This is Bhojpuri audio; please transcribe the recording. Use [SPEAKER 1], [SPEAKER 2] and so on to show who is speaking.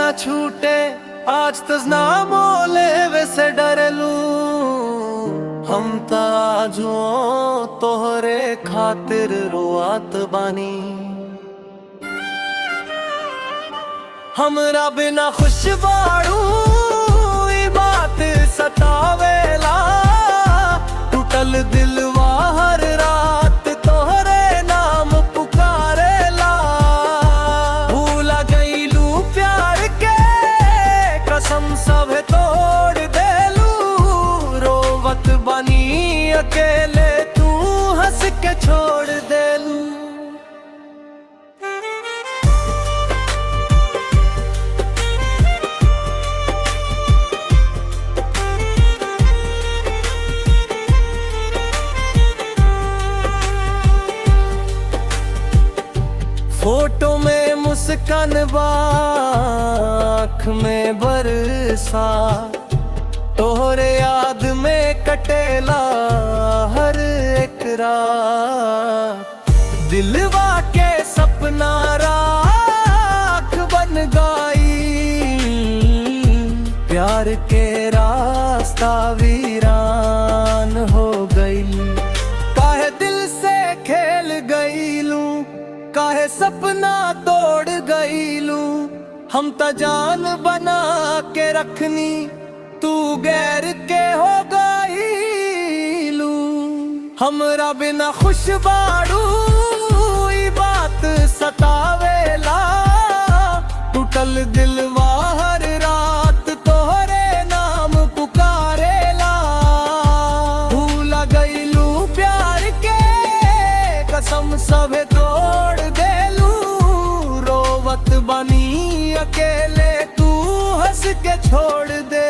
[SPEAKER 1] ना छूटे आज तज ना मोले वैसे डरलू हम ताजो तोहरे खातिर रोआत बानी। हमरा बिना खुश बाड़ू ई बात सतावेला, टूटल दिलवा हर रात तोहरे नाम पुकारेला। भूला गईलू प्यार के कसम सब तोड़ देलू, रोवत बनी अकेले तू हंस के छोड़ देलू। फोटो में मुस्कान आँख में बरसा, तोहरे याद में कटेला हर एक रात। दिलवा के सपना राख बन गई, प्यार के रास्ता वीरान हो गई। काहे दिल से खेल गईलू, काहे सपना तोड़ गईलू। हम त जान बना के रखनी, तू गैर के हो गईलू। हमरा बिना खुश बाड़ू ई बात सतावेला, टूटल दिलवा हर रात तोहरे नाम पुकारेला। भूला गईलू प्यार के कसम सभे तोड़ देलू, रोवत बनी अकेले तू हंस के छोड़ दे।